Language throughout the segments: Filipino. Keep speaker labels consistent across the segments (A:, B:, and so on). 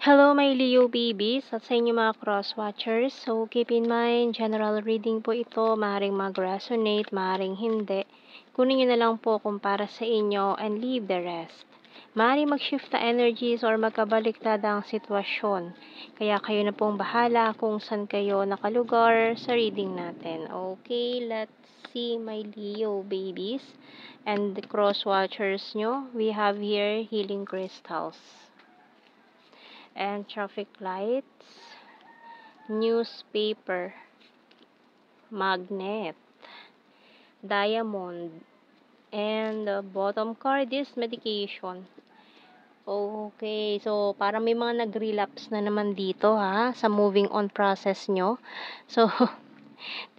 A: Hello, my Leo babies at sa inyo mga cross-watchers. So, keep in mind, general reading po ito. Maaaring mag-resonate, maaaring hindi. Kunin nyo na lang po kung para sa inyo and leave the rest. Maaaring mag-shift na energies or magkabaliktad ang sitwasyon. Kaya kayo na pong bahala kung saan kayo nakalugar sa reading natin. Okay, let's see my Leo babies and the cross-watchers nyo. We have here healing crystals and traffic lights, newspaper, magnet, diamond, and the bottom card is medication. Okay, so parang may mga nag-relapse na naman dito ha, sa moving on process nyo. So,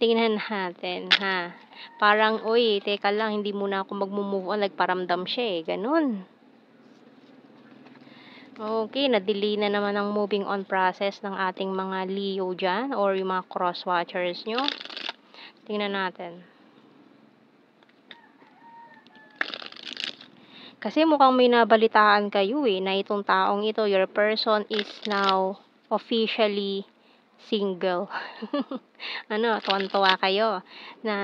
A: tingnan natin ha. Parang, uy, teka lang, hindi muna ako mag-move on, nagparamdam siya ganun. Okay, na-delay na naman ang moving on process ng ating mga Leo dyan or yung mga cross-watchers nyo. Tingnan natin. Kasi mukhang may nabalitaan kayo na itong taong ito, your person is now officially single. Tuwan-tuwa kayo na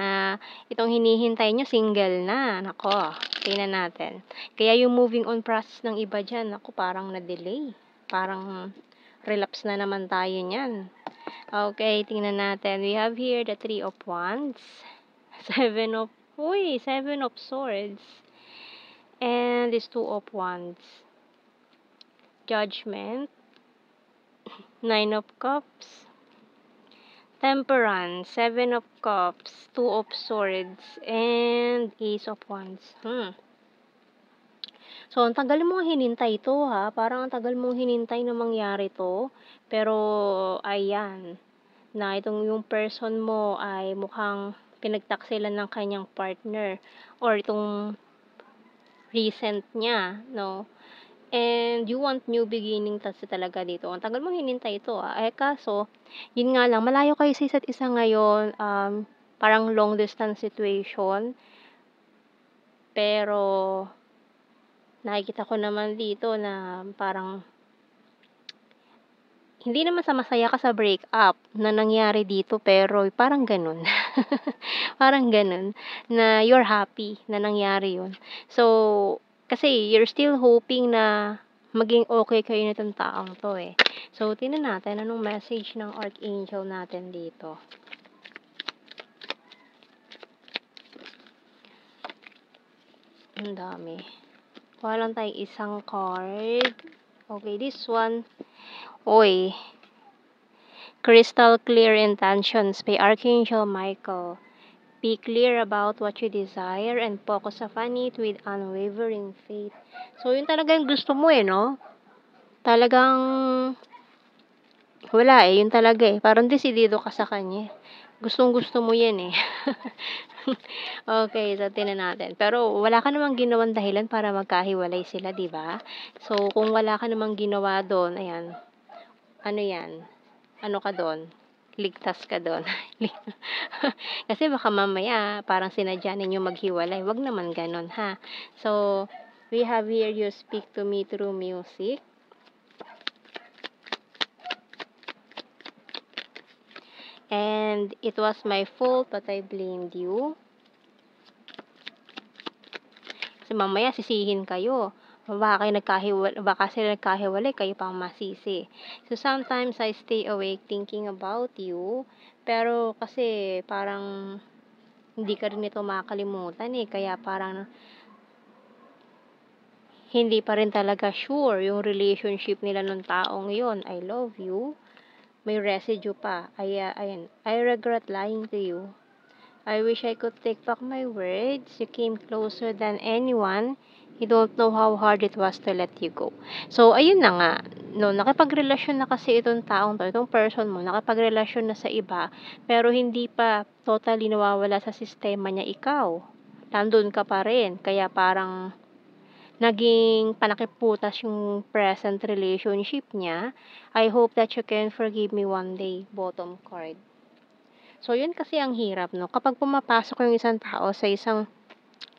A: itong hinihintay nyo single na. Nako, tingnan natin. Kaya yung moving on process ng iba dyan, parang na-delay. Parang relapse na naman tayo niyan. Okay, tingnan natin. We have here the 3 of Wands, 7 of Swords, and this 2 of Wands, Judgment, 9 of Cups, Temperance, 7 of Cups, 2 of Swords, and Ace of Wands. So, ang tagal mong hinintay ito ha. Parang ang tagal mong hinintay na mangyari to. Pero, ayan. Na itong yung person mo ay mukhang pinagtaksilan ng kanyang partner. Or itong recent niya, no? And you want new beginning talaga dito. Ang tagal mong hinintay ito kaso, yun nga lang, malayo kayo sa isa't isa ngayon, parang long distance situation. Pero, nakikita ko naman dito na parang, hindi naman sa masaya ka sa breakup na nangyari dito, pero parang ganun. Parang ganun, na you're happy na nangyari yun. So, kasi you're still hoping na maging okay kayo nitong taong to So, tingnan natin anong message ng Archangel natin dito. Ang dami. Kuha lang tayo isang card. Okay, this one. Crystal Clear Intentions by Archangel Michael. Be clear about what you desire and focus upon it with unwavering faith. So, yun talagang gusto mo no? Talagang, wala yun talaga Parang desidido ka sa kanya. Gustong-gusto mo yan Okay, so tingnan natin. Pero, wala ka namang ginawang dahilan para magkahiwalay sila, di ba? So, kung wala ka namang ginawa doon, ayan, ano yan? Ano ka doon? Ligtas ka doon. Kasi baka mamaya parang sinadya ninyo maghiwalay. Wag naman ganun ha. So, we have here you speak to me through music. And it was my fault but I blamed you. Kasi mamaya sisihin kayo. Baka sila nagkahiwalay, kayo pang masisi. So, sometimes I stay awake thinking about you. Pero, kasi, parang, hindi ka rin ito makakalimutan kaya parang, hindi pa rin talaga sure yung relationship nila ng taong yon. I love you. May residue pa. Ayan. I regret lying to you. I wish I could take back my words. You came closer than anyone. You don't know how hard it was to let you go. So, ayun na nga. No, nakipagrelasyon na kasi itong taong to, itong person mo, nakipagrelasyon na sa iba, pero hindi pa totally nawawala sa sistema niya ikaw. Nandun ka pa rin. Kaya parang naging panakiputas yung present relationship niya. I hope that you can forgive me one day. Bottom card. So, yun kasi ang hirap, no? Kapag pumapasok yung isang tao sa isang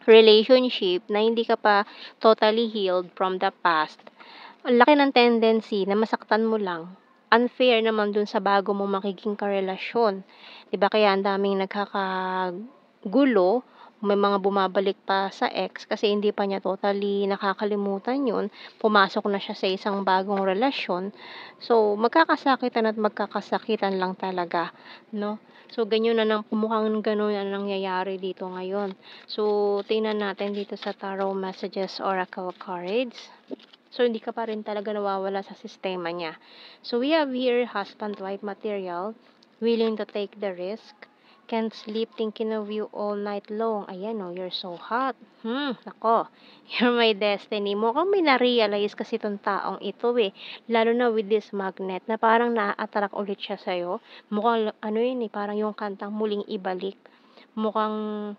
A: relationship na hindi ka pa totally healed from the past, ang laki ng tendency na masaktan mo lang. Unfair naman dun sa bago mong magiging karelasyon. 'Di ba kaya ang daming nagkakagulo, may mga bumabalik pa sa ex kasi hindi pa niya totally nakakalimutan yun, pumasok na siya sa isang bagong relasyon. So, magkakasakitan at magkakasakitan lang talaga, 'no? So, ganyan na mukhang gano'n ang nangyayari dito ngayon. So, tingnan natin dito sa Tarot Messages Oracle Cards. So, hindi ka pa rin talaga nawawala sa sistema niya. So, we have here husband-wife material, willing to take the risk, can't sleep thinking of you all night long. Ayan oh, you're so hot. Nako, you're my destiny. Mukhang may na-realize kasi itong taong ito eh. Lalo na with this magnet na parang na-attract ulit siya sa'yo. Mukhang ano yun eh, parang yung kantang muling ibalik. Mukhang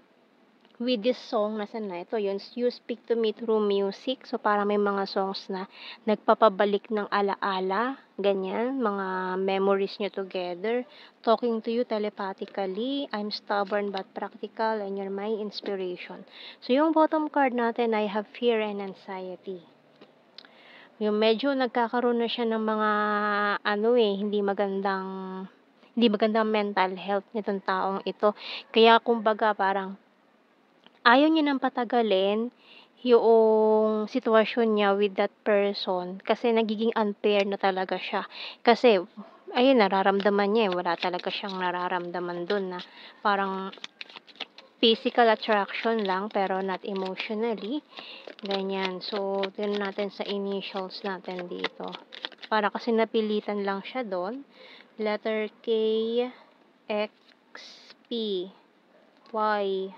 A: with this song, nasan na? Ito yun, You Speak to Me Through Music. So, para may mga songs na nagpapabalik ng alaala, ganyan, mga memories nyo together. Talking to you telepathically, I'm stubborn but practical, and you're my inspiration. So, yung bottom card natin, I have fear and anxiety. Yung medyo nagkakaroon na siya ng mga, hindi magandang mental health nitong taong ito. Kaya, kumbaga, parang, ayaw niya ng patagalin yung sitwasyon niya with that person kasi nagiging unfair na talaga siya. Kasi, ayun, nararamdaman niya wala talaga siyang nararamdaman dun na parang physical attraction lang pero not emotionally. Ganyan. So, tignan natin sa initials natin dito. Para kasi napilitan lang siya doon. Letter K, X, P, Y,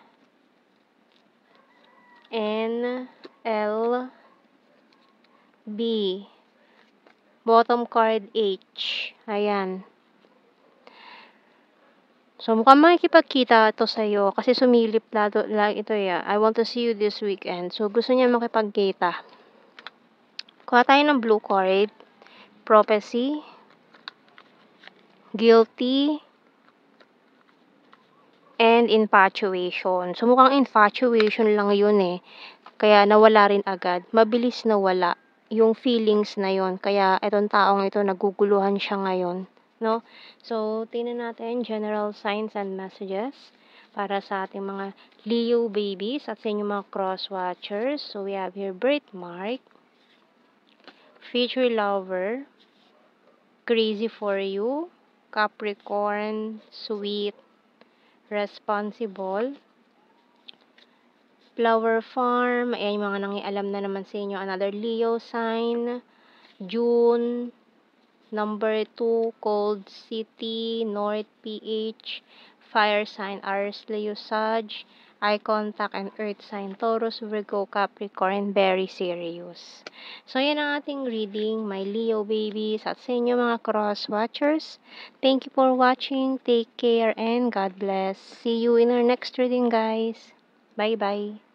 A: N, L, B. Bottom card H. Ayan. So, mukhang makikipagkita ito sa'yo kasi sumilip lang ito ya. I want to see you this weekend. So, gusto niya makipagkita. Kuha tayo ng blue card. Prophecy. Guilty. And infatuation. So, mukhang infatuation lang yun eh. Kaya nawala rin agad. Mabilis nawala yung feelings na yon. Kaya itong taong ito naguguluhan siya ngayon, no? So, tingnan natin general signs and messages para sa ating mga Leo babies at sa inyong mga cross watchers. So, we have here birthmark, future lover, crazy for you, Capricorn, sweet, responsible, Flower Farm, ayan yung mga nangialam na naman sa inyo. Another Leo sign, June, number 2, Cold City, North PH, Fire sign, Aries, Leo, Sag, Eye Contact, and Earth sign, Taurus, Virgo, Capricorn, very serious. So, yan ang ating reading, my Leo babies, at sa inyo mga cross watchers. Thank you for watching. Take care and God bless. See you in our next reading, guys. Bye-bye.